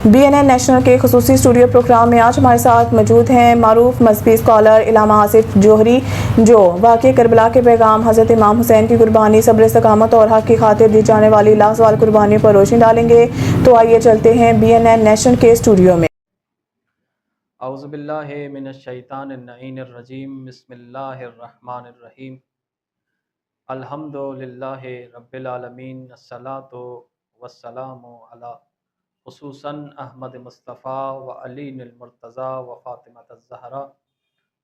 BNN national کے خصوصی studio programme میں آج ہمارے ساتھ موجود ہیں معروف مذہبی اسکالر علامہ آصف جوہری، جو واقعہ کربلا کے پیغام حضرت امام حسین کی قربانی، صبر، استقامت اور حق کی خاطر دی جانے والی لازوال قربانی پر روشنی ڈالیں گے۔ تو آئیے چلتے ہیں BNN نیشنل کے اسٹوڈیو میں۔ اعوذ باللہ من الشیطان اللعین الرجیم، بسم اللہ الرحمن الرحیم، الحمد للہ رب العالمین، الصلاۃ والسلام علی خصوصاً احمد مصطفیٰ و علی المرتضیٰ و فاطمہ الزہرا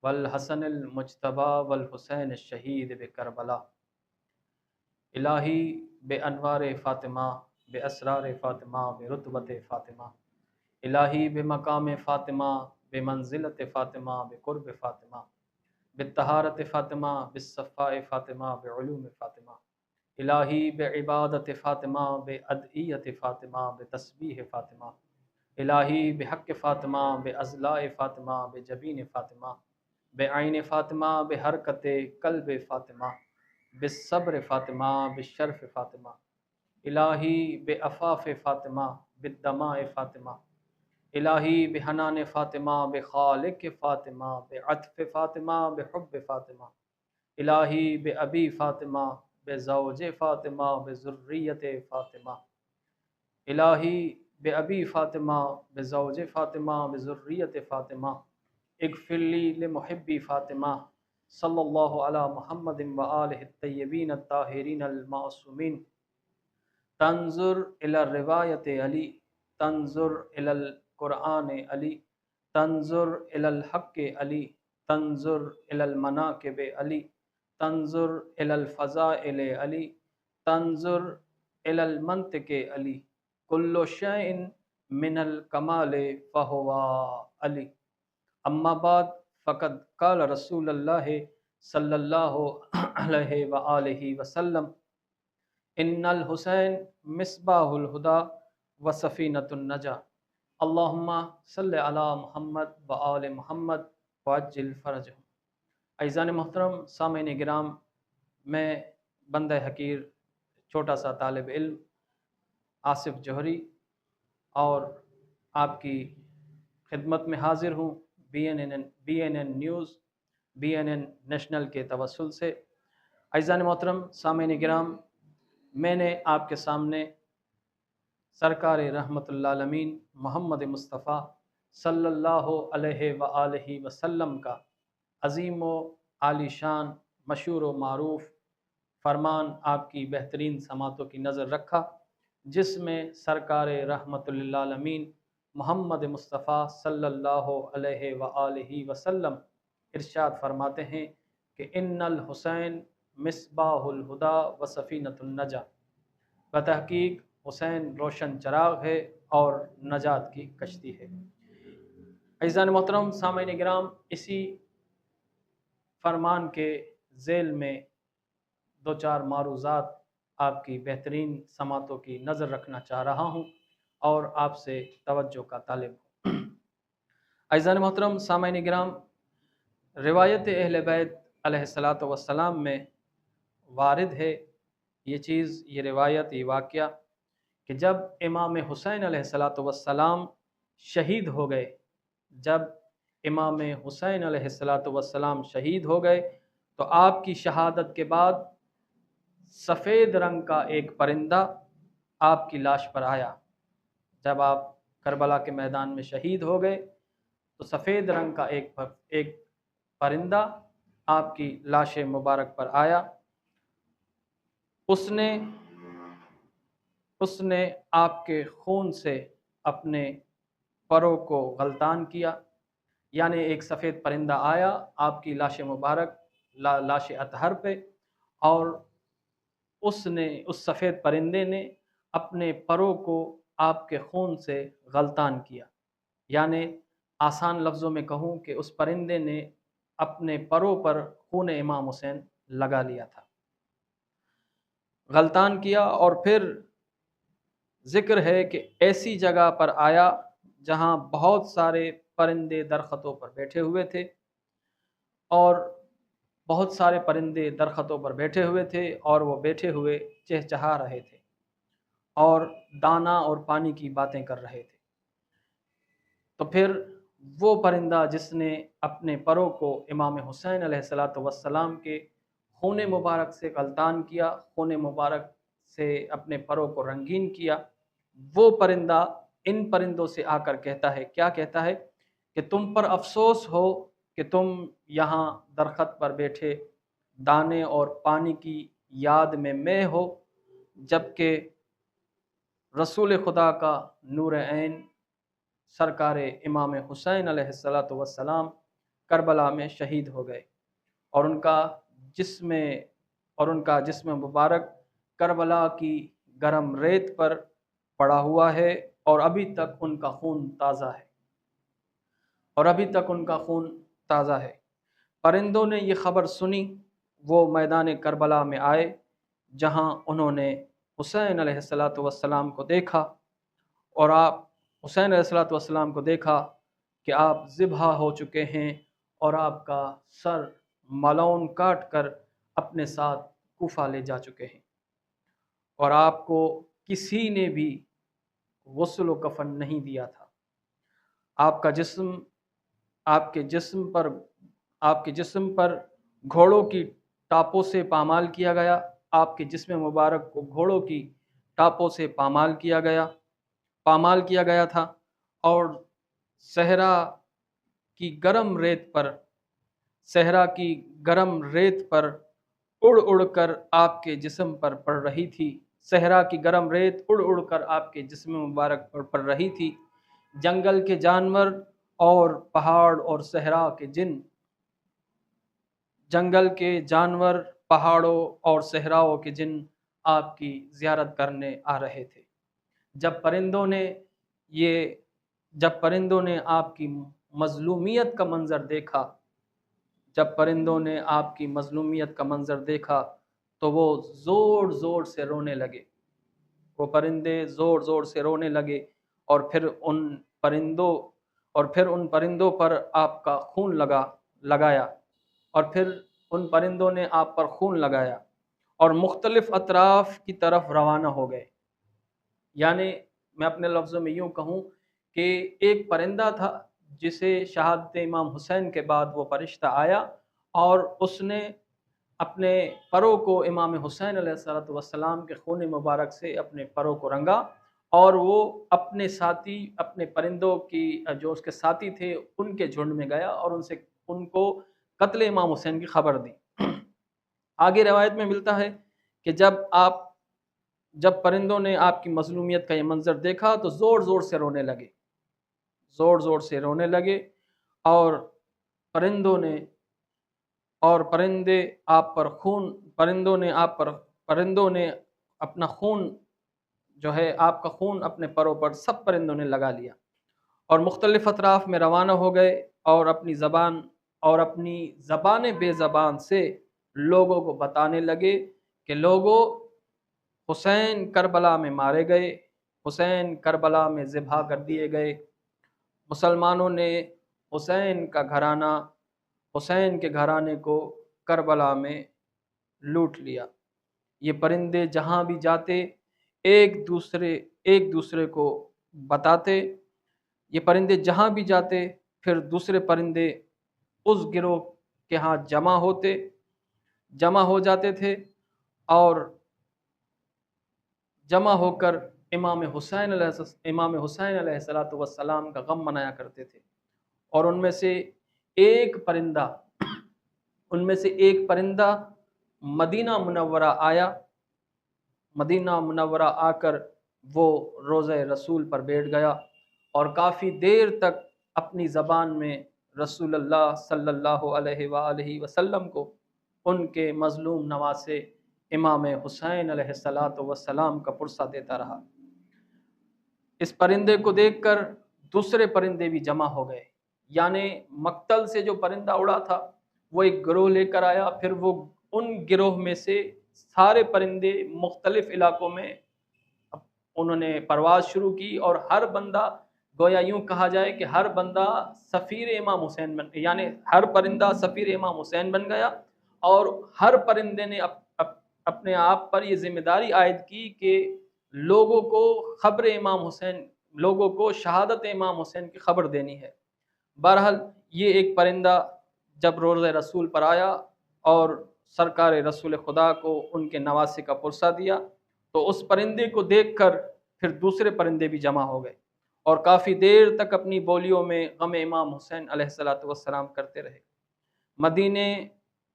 والحسن المجتبیٰ والحسین الشہید بکربلا۔ الہی بے انوار فاطمہ، بے اسرار فاطمہ، بے رتبت فاطمہ، الہی بے مقام فاطمہ، بے منزلت فاطمہ، بے قرب فاطمہ، بالطہارت فاطمہ، بالصفاء فاطمہ، بعلوم فاطمہ، الہی بے عبادت فاطمہ، بے ادعیت فاطمہ، بے تسبیح فاطمہ، الہی بے حق فاطمہ، بے اضلاع فاطمہ، بے جبین فاطمہ، بے عین فاطمہ، بے حرکت قلب فاطمہ، بے صبر فاطمہ، بے شرف فاطمہ، الہی بے عفاف فاطمہ، بالدماء فاطمہ، الہی بے حنان فاطمہ، بے خالق فاطمہ، بے عطف فاطمہ، بے حب فاطمہ، الہی بے ابی فاطمہ، بے زوج فاطمہ، بے ذریت فاطمہ، الہی بے ابی فاطمہ، بے زوج فاطمہ، بے ذریت فاطمہ، اغفر لی لمحبی فاطمہ، صلی اللہ علی محمد و آلہ الطیبین الطاہرین المعصومین۔ تنظر الی روایت علی، تنظر الی القرآن علی، تنظر الی الحق علی، تنظر الی المناقب علی، تنظر الی الفضائل علی، تنظر الی المنطق علی، کل شیء من الکمال فہو علی۔ اما بعد فقد قال رسول اللہ صلی اللہ علیہ وآلہ وسلم، ان الحسین مصباح الہدی و سفینۃ النجاۃ، اللہم صلی علی محمد و آل محمد وعجل فرجہم۔ عزیزان محترم، سامعین کرام، میں بندہ حقیر چھوٹا سا طالب علم آصف جوہری اور آپ کی خدمت میں حاضر ہوں BNN نیوز، BNN نیشنل کے توسل سے۔ عزیزان محترم، سامعین کرام، میں نے آپ کے سامنے سرکار رحمت اللہ عالمین محمد مصطفیٰ صلی اللہ علیہ وآلہ وسلم کا عظیم و عالی شان، مشہور و معروف فرمان، آپ کی بہترین سماعتوں کی نظر رکھا، جس میں سرکار رحمت اللہ عالمین محمد مصطفیٰ صلی اللہ علیہ وآلہ وسلم ارشاد فرماتے ہیں کہ ان الحسین مصباح الہدی و سفینۃ النجاۃ، بتحقیق حسین روشن چراغ ہے اور نجات کی کشتی ہے۔ عزیزان محترم، سامعین کرام، اسی فرمان کے ذیل میں دو چار معروضات آپ کی بہترین سماعتوں کی نظر رکھنا چاہ رہا ہوں اور آپ سے توجہ کا طالب ہوں۔ عزیزان محترم، سامعین کرام، روایت اہل بیت علیہ الصلاۃ والسلام میں وارد ہے یہ روایت، یہ واقعہ کہ جب امام حسین علیہ الصلاۃ والسلام شہید ہو گئے، جب امام حسین علیہ الصلاۃ والسلام شہید ہو گئے تو آپ کی شہادت کے بعد سفید رنگ کا ایک پرندہ آپ کی لاش پر آیا۔ جب آپ کربلا کے میدان میں شہید ہو گئے تو سفید رنگ کا ایک پرندہ آپ کی لاش مبارک پر آیا۔ اس نے آپ کے خون سے اپنے پروں کو غلطان کیا، یعنی ایک سفید پرندہ آیا آپ کی لاش مبارک، لاش اطہر پہ، اور اس سفید پرندے نے اپنے پروں کو آپ کے خون سے غلطان کیا، یعنی آسان لفظوں میں کہوں کہ اس پرندے نے اپنے پروں پر خون امام حسین لگا لیا تھا، غلطان کیا۔ اور پھر ذکر ہے کہ ایسی جگہ پر آیا جہاں بہت سارے پرندے درختوں پر بیٹھے ہوئے تھے، اور بہت سارے پرندے درختوں پر بیٹھے ہوئے تھے اور وہ بیٹھے ہوئے چہچہا رہے تھے اور دانہ اور پانی کی باتیں کر رہے تھے۔ تو پھر وہ پرندہ جس نے اپنے پروں کو امام حسین علیہ الصلوۃ والسلام کے خون مبارک سے غلطان کیا، خون مبارک سے اپنے پروں کو رنگین کیا، وہ پرندہ ان پرندوں سے آ کر کہتا ہے، کیا کہتا ہے کہ تم پر افسوس ہو کہ تم یہاں درخت پر بیٹھے دانے اور پانی کی یاد میں ہو، جبکہ رسول خدا کا نور عین سرکار امام حسین علیہ الصلوۃ والسلام کربلا میں شہید ہو گئے، اور ان کا جسم مبارک کربلا کی گرم ریت پر پڑا ہوا ہے، اور ابھی تک ان کا خون تازہ ہے۔ پرندوں نے یہ خبر سنی، وہ میدان کربلا میں آئے جہاں انہوں نے حسین علیہ الصلوۃ والسلام کو دیکھا، اور حسین علیہ الصلوۃ والسلام کو دیکھا کہ آپ ذبح ہو چکے ہیں اور آپ کا سر ملعون کاٹ کر اپنے ساتھ کوفہ لے جا چکے ہیں، اور آپ کو کسی نے بھی غسل و کفن نہیں دیا تھا۔ آپ کے جسم پر گھوڑوں کی ٹاپوں سے پامال کیا گیا، آپ کے جسم مبارک کو گھوڑوں کی ٹاپوں سے پامال کیا گیا تھا، اور صحرا کی گرم ریت پر اڑ اڑ کر آپ کے جسم پر پڑ رہی تھی، صحرا کی گرم ریت اڑ اڑ کر آپ کے جسم مبارک پر پڑ رہی تھی۔ جنگل کے جانور اور پہاڑ اور صحرا کے جن پہاڑوں اور صحراؤں کے جن آپ کی زیارت کرنے آ رہے تھے۔ جب پرندوں نے آپ کی مظلومیت کا منظر دیکھا تو وہ زور زور سے رونے لگے، اور پھر ان پرندوں پر آپ کا خون لگایا اور مختلف اطراف کی طرف روانہ ہو گئے۔ یعنی میں اپنے لفظوں میں یوں کہوں کہ ایک پرندہ تھا جسے شہادت امام حسین کے بعد وہ فرشتہ آیا، اور اس نے اپنے پروں کو امام حسین علیہ الصلوۃ والسلام کے خون مبارک سے اپنے پروں کو رنگا، اور وہ اپنے پرندوں کی جو اس کے ساتھی تھے ان کے جھنڈ میں گیا اور ان کو قتل امام حسین کی خبر دی۔ آگے روایت میں ملتا ہے کہ جب پرندوں نے آپ کی مظلومیت کا یہ منظر دیکھا تو زور زور سے رونے لگے، اور پرندوں نے اپنا خون جو ہے آپ کا خون اپنے پروں پر سب پرندوں نے لگا لیا، اور مختلف اطراف میں روانہ ہو گئے، اور اپنی زبان بے زبان سے لوگوں کو بتانے لگے کہ لوگوں، حسین کربلا میں مارے گئے، حسین کربلا میں ذبح کر دیے گئے، مسلمانوں نے حسین کے گھرانے کو کربلا میں لوٹ لیا۔ یہ پرندے جہاں بھی جاتے ایک دوسرے کو بتاتے، یہ پرندے جہاں بھی جاتے پھر دوسرے پرندے اس گروہ کے ہاں جمع ہو جاتے تھے، اور جمع ہو کر امام حسین علیہ الصلوۃ والسلام کا غم منایا کرتے تھے۔ اور ان میں سے ایک پرندہ مدینہ منورہ آ کر وہ روضہ رسول پر بیٹھ گیا، اور کافی دیر تک اپنی زبان میں رسول اللہ صلی اللہ علیہ وآلہ وسلم کو ان کے مظلوم نواسے امام حسین علیہ الصلوۃ والسلام کا پرسہ دیتا رہا۔ اس پرندے کو دیکھ کر دوسرے پرندے بھی جمع ہو گئے، یعنی مقتل سے جو پرندہ اڑا تھا وہ ایک گروہ لے کر آیا، پھر وہ ان گروہ میں سے سارے پرندے مختلف علاقوں میں انہوں نے پرواز شروع کی، اور ہر بندہ، گویا یوں کہا جائے کہ ہر بندہ سفیر امام حسین یعنی ہر پرندہ سفیر امام حسین بن گیا، اور ہر پرندے نے اپنے آپ پر یہ ذمہ داری عائد کی کہ لوگوں کو خبر امام حسین لوگوں کو شہادت امام حسین کی خبر دینی ہے۔ بہرحال یہ ایک پرندہ جب روضہ رسول پر آیا اور سرکار رسول خدا کو ان کے نواسے کا پرسہ دیا، تو اس پرندے کو دیکھ کر پھر دوسرے پرندے بھی جمع ہو گئے اور کافی دیر تک اپنی بولیوں میں غم امام حسین علیہ الصلوۃ والسلام کرتے رہے۔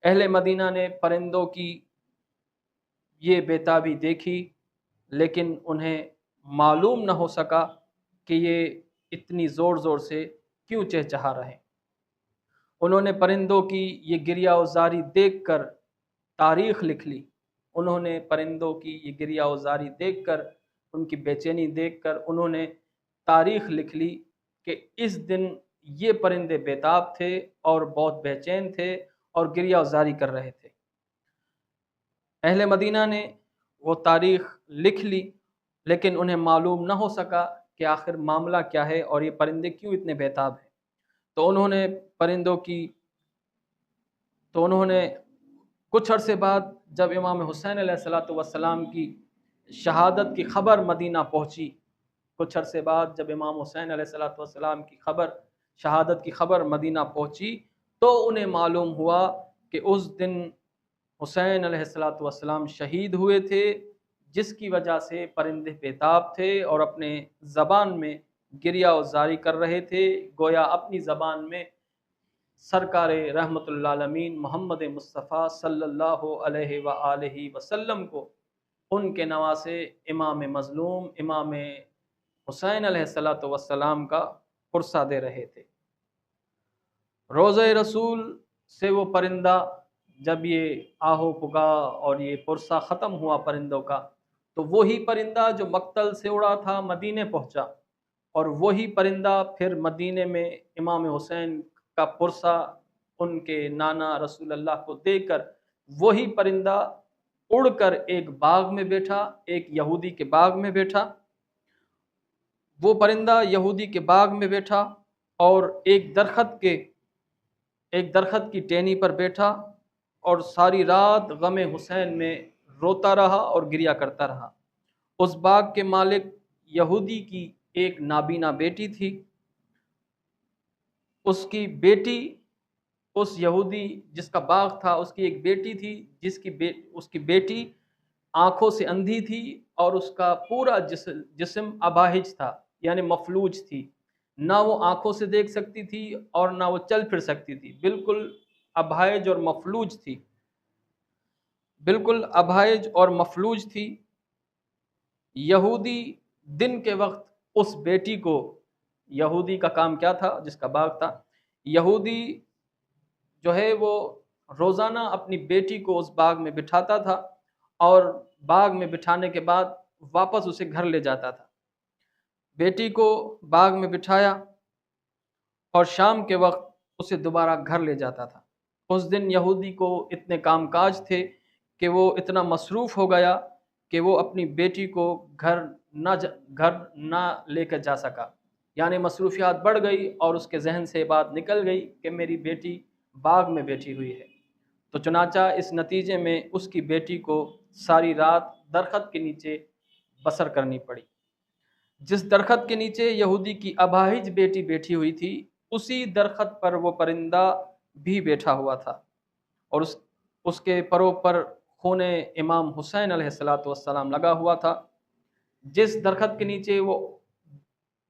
اہل مدینہ نے پرندوں کی یہ بےتابی دیکھی، لیکن انہیں معلوم نہ ہو سکا کہ یہ اتنی زور زور سے کیوں چہچہا رہے۔ انہوں نے پرندوں کی یہ گریہ وزاری دیکھ کر تاریخ لکھ لی۔ انہوں نے پرندوں کی یہ گریہ وزاری دیکھ کر، ان کی بے چینی دیکھ کر انہوں نے تاریخ لکھ لی کہ اس دن یہ پرندے بیتاب تھے اور بہت بے چین تھے اور گریہ وزاری کر رہے تھے۔ اہل مدینہ نے وہ تاریخ لکھ لی، لیکن انہیں معلوم نہ ہو سکا کہ آخر معاملہ کیا ہے اور یہ پرندے کیوں اتنے بیتاب ہیں۔ تو انہوں نے کچھ عرصے بعد جب امام حسین علیہ الصلوۃ والسلام کی شہادت کی خبر مدینہ پہنچی، کچھ عرصے بعد جب امام حسین علیہ الصلوۃ والسلام کی شہادت کی خبر مدینہ پہنچی، تو انہیں معلوم ہوا کہ اس دن حسین علیہ الصلوۃ والسلام شہید ہوئے تھے، جس کی وجہ سے پرندے بیتاب تھے اور اپنے زبان میں گریہ وزاری کر رہے تھے، گویا اپنی زبان میں سرکار رحمت اللہ عالمین محمد مصطفیٰ صلی اللہ علیہ وآلہ وسلم کو ان کے نواسے امام مظلوم امام حسین علیہ الصلوۃ والسلام کا پرسہ دے رہے تھے۔ روضہ رسول سے وہ پرندہ جب یہ آہو پگا اور یہ پرسہ ختم ہوا پرندوں کا، تو وہی پرندہ جو مقتل سے اڑا تھا مدینے پہنچا، اور وہی پرندہ پھر مدینے میں امام حسین کا پرسہ ان کے نانا رسول اللہ کو دے کر وہی پرندہ اڑ کر ایک باغ میں بیٹھا، ایک یہودی کے باغ میں بیٹھا۔ وہ پرندہ یہودی کے باغ میں بیٹھا اور ایک درخت کی ٹہنی پر بیٹھا اور ساری رات غم حسین میں روتا رہا اور گریہ کرتا رہا۔ اس باغ کے مالک یہودی کی ایک نابینا بیٹی تھی۔ اس کی بیٹی، اس یہودی جس کا باغ تھا، اس کی ایک بیٹی تھی اس کی بیٹی آنکھوں سے اندھی تھی اور اس کا پورا جسم اباہج تھا، یعنی مفلوج تھی۔ نہ وہ آنکھوں سے دیکھ سکتی تھی اور نہ وہ چل پھر سکتی تھی، بالکل اباہج اور مفلوج تھی، بالکل اباہج اور مفلوج تھی۔ یہودی دن کے وقت اس بیٹی کو، یہودی کا کام کیا تھا جس کا باغ تھا، یہودی جو ہے وہ روزانہ اپنی بیٹی کو اس باغ میں بٹھاتا تھا اور باغ میں بٹھانے کے بعد واپس اسے گھر لے جاتا تھا۔ بیٹی کو باغ میں بٹھایا اور شام کے وقت اسے دوبارہ گھر لے جاتا تھا۔ اس دن یہودی کو اتنے کام کاج تھے کہ وہ اتنا مصروف ہو گیا کہ وہ اپنی بیٹی کو گھر نہ لے کر جا سکا، یعنی مصروفیات بڑھ گئی اور اس کے ذہن سے بات نکل گئی کہ میری بیٹی باغ میں بیٹھی ہوئی ہے۔ تو چنانچہ اس نتیجے میں اس کی بیٹی کو ساری رات درخت کے نیچے بسر کرنی پڑی۔ جس درخت کے نیچے یہودی کی اباہج بیٹی بیٹھی ہوئی تھی، اسی درخت پر وہ پرندہ بھی بیٹھا ہوا تھا اور اس کے پروں پر خون امام حسین علیہ الصلوۃ والسلام لگا ہوا تھا۔ جس درخت کے نیچے وہ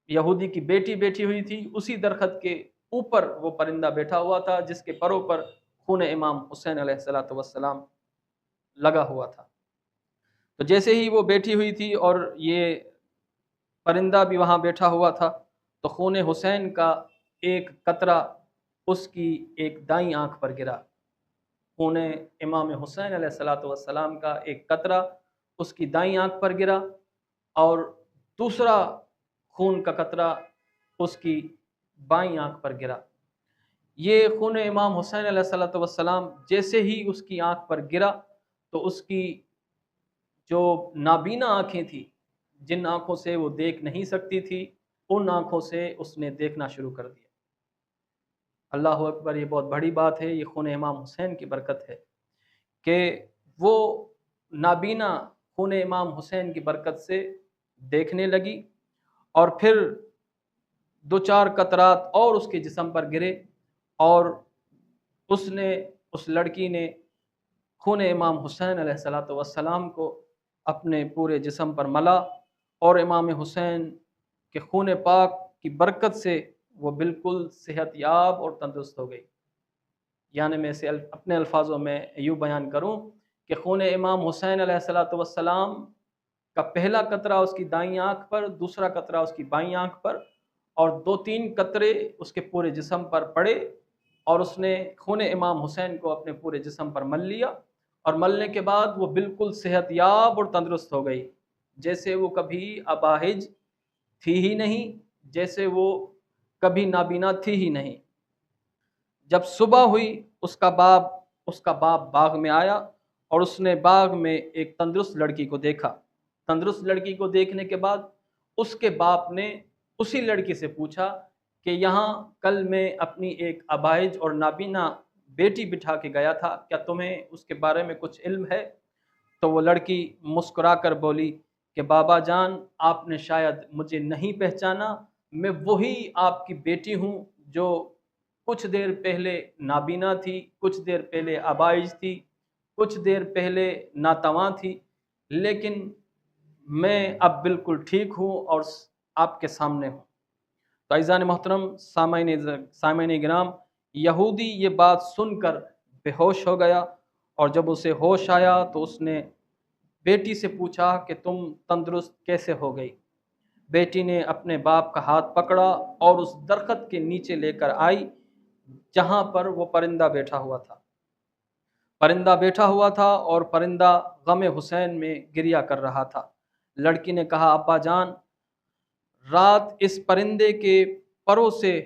یہودی کی بیٹی بیٹھی ہوئی تھی، اسی درخت کے اوپر وہ پرندہ بیٹھا ہوا تھا جس کے پروں پر خون امام حسین علیہ الصلوۃ والسلام لگا ہوا تھا۔ تو جیسے ہی وہ بیٹھی ہوئی تھی اور یہ پرندہ بھی وہاں بیٹھا ہوا تھا، تو خون حسین کا ایک قطرہ اس کی ایک دائیں آنکھ پر گرا۔ خون امام حسین علیہ الصلوۃ والسلام کا ایک قطرہ اس کی دائیں آنکھ پر گرا اور دوسرا خون کا قطرہ اس کی بائیں آنکھ پر گرا۔ یہ خون امام حسین علیہ الصلوۃ والسلام جیسے ہی اس کی آنکھ پر گرا، تو اس کی جو نابینا آنکھیں تھیں، جن آنکھوں سے وہ دیکھ نہیں سکتی تھی، ان آنکھوں سے اس نے دیکھنا شروع کر دیا۔ اللہ اکبر، یہ بہت بڑی بات ہے، یہ خون امام حسین کی برکت ہے کہ وہ نابینا خون امام حسین کی برکت سے دیکھنے لگی اور پھر دو چار قطرات اور اس کے جسم پر گرے، اور اس لڑکی نے خون امام حسین علیہ الصلوۃ والسلام کو اپنے پورے جسم پر ملا، اور امام حسین کے خون پاک کی برکت سے وہ بالکل صحت یاب اور تندرست ہو گئی۔ یعنی میں اسے اپنے الفاظوں میں یوں بیان کروں کہ خون امام حسین علیہ الصلوۃ والسلام کا پہلا قطرہ اس کی دائیں آنکھ پر، دوسرا قطرہ اس کی بائیں آنکھ پر، اور دو تین قطرے اس کے پورے جسم پر پڑے، اور اس نے خون امام حسین کو اپنے پورے جسم پر مل لیا، اور ملنے کے بعد وہ بالکل صحت یاب اور تندرست ہو گئی، جیسے وہ کبھی اپاہج تھی ہی نہیں، جیسے وہ کبھی نابینا تھی ہی نہیں۔ جب صبح ہوئی اس کا باپ باغ میں آیا، اور اس نے باغ میں ایک تندرست لڑکی کو دیکھا۔ تندرست لڑکی کو دیکھنے کے بعد اس کے باپ نے اسی لڑکی سے پوچھا کہ یہاں کل میں اپنی ایک ابائج اور نابینا بیٹی بٹھا کے گیا تھا، کیا تمہیں اس کے بارے میں کچھ علم ہے؟ تو وہ لڑکی مسکرا کر بولی کہ بابا جان، آپ نے شاید مجھے نہیں پہچانا، میں وہی آپ کی بیٹی ہوں جو کچھ دیر پہلے نابینا تھی، کچھ دیر پہلے ابائج تھی، کچھ دیر پہلے ناتواں تھی، لیکن میں اب بالکل ٹھیک ہوں اور آپ کے سامنے ہوں۔ تو عزیزان محترم، سامعین گرام، یہودی یہ بات سن کر بے ہوش ہو گیا، اور جب اسے ہوش آیا تو اس نے بیٹی سے پوچھا کہ تم تندرست کیسے ہو گئی؟ بیٹی نے اپنے باپ کا ہاتھ پکڑا اور اس درخت کے نیچے لے کر آئی جہاں پر وہ پرندہ بیٹھا ہوا تھا۔ پرندہ بیٹھا ہوا تھا اور پرندہ غم حسین میں گریہ کر رہا تھا۔ لڑکی نے کہا ابا جان، رات اس پرندے کے پروں سے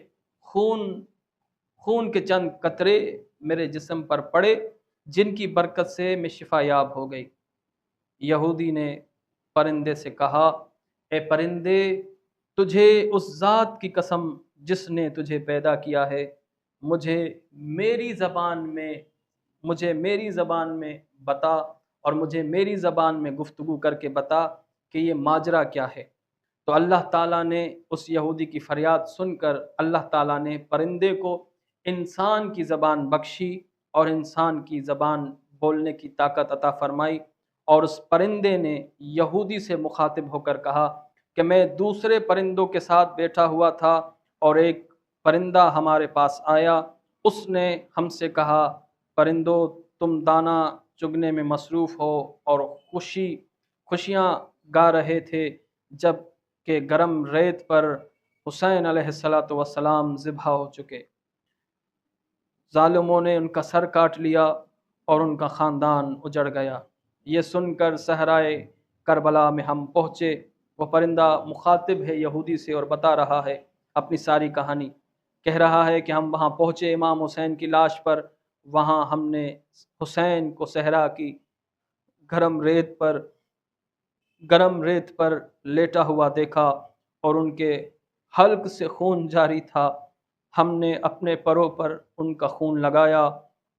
خون کے چند قطرے میرے جسم پر پڑے، جن کی برکت سے میں شفا یاب ہو گئی۔ یہودی نے پرندے سے کہا اے پرندے، تجھے اس ذات کی قسم جس نے تجھے پیدا کیا ہے، مجھے میری زبان میں بتا، اور مجھے میری زبان میں گفتگو کر کے بتا کہ یہ ماجرا کیا ہے۔ تو اللہ تعالیٰ نے اس یہودی کی فریاد سن کر اللہ تعالیٰ نے پرندے کو انسان کی زبان بخشی اور انسان کی زبان بولنے کی طاقت عطا فرمائی، اور اس پرندے نے یہودی سے مخاطب ہو کر کہا کہ میں دوسرے پرندوں کے ساتھ بیٹھا ہوا تھا اور ایک پرندہ ہمارے پاس آیا، اس نے ہم سے کہا پرندوں، تم دانہ چگنے میں مصروف ہو اور خوشیاں گا رہے تھے جب کہ گرم ریت پر حسین علیہ السلام ذبح ہو چکے، ظالموں نے ان کا سر کاٹ لیا اور ان کا خاندان اجڑ گیا۔ یہ سن کر صحرائے کربلا میں ہم پہنچے۔ وہ پرندہ مخاطب ہے یہودی سے اور بتا رہا ہے اپنی ساری کہانی، کہہ رہا ہے کہ ہم وہاں پہنچے امام حسین کی لاش پر، وہاں ہم نے حسین کو صحرا کی گرم ریت پر لیٹا ہوا دیکھا اور ان کے حلق سے خون جاری تھا۔ ہم نے اپنے پروں پر ان کا خون لگایا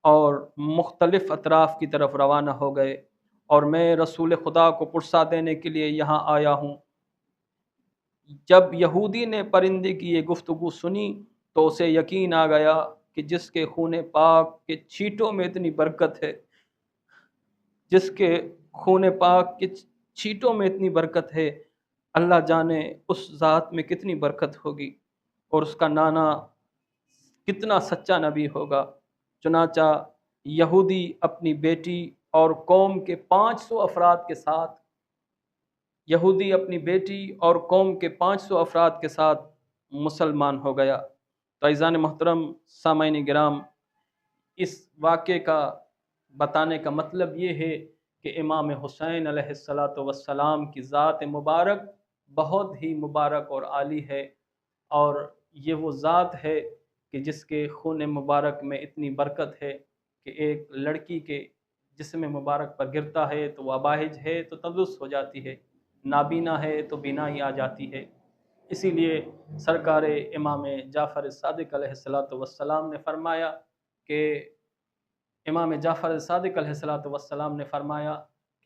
اور مختلف اطراف کی طرف روانہ ہو گئے، اور میں رسول خدا کو پرسا دینے کے لیے یہاں آیا ہوں۔ جب یہودی نے پرندے کی یہ گفتگو سنی تو اسے یقین آ گیا کہ جس کے خون پاک کے چھینٹوں میں اتنی برکت ہے، جس کے خون پاک کے چھینٹوں میں اتنی برکت ہے، اللہ جانے اس ذات میں کتنی برکت ہوگی، اور اس کا نانا کتنا سچا نبی ہوگا۔ چنانچہ یہودی اپنی بیٹی اور قوم کے 500 افراد کے ساتھ مسلمان ہو گیا۔ تو عزیزان محترم، سامعین گرام، اس واقعے کا بتانے کا مطلب یہ ہے کہ امام حسین علیہ السلام کی ذات مبارک بہت ہی مبارک اور عالی ہے، اور یہ وہ ذات ہے کہ جس کے خون مبارک میں اتنی برکت ہے کہ ایک لڑکی کے جسم مبارک پر گرتا ہے تو وہ اباہج ہے تو تندرست ہو جاتی ہے، نابینا ہے تو بینائی آ جاتی ہے۔ اسی لیے سرکار امام جعفر صادق علیہ السلام نے فرمایا کہ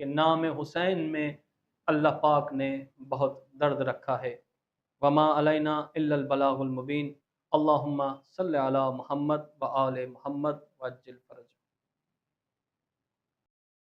نام حسین میں اللہ پاک نے بہت درد رکھا ہے۔ وما علینا الا البلاغ المبین۔ اللہم صلی علی محمد و آل محمد وعجل فرج۔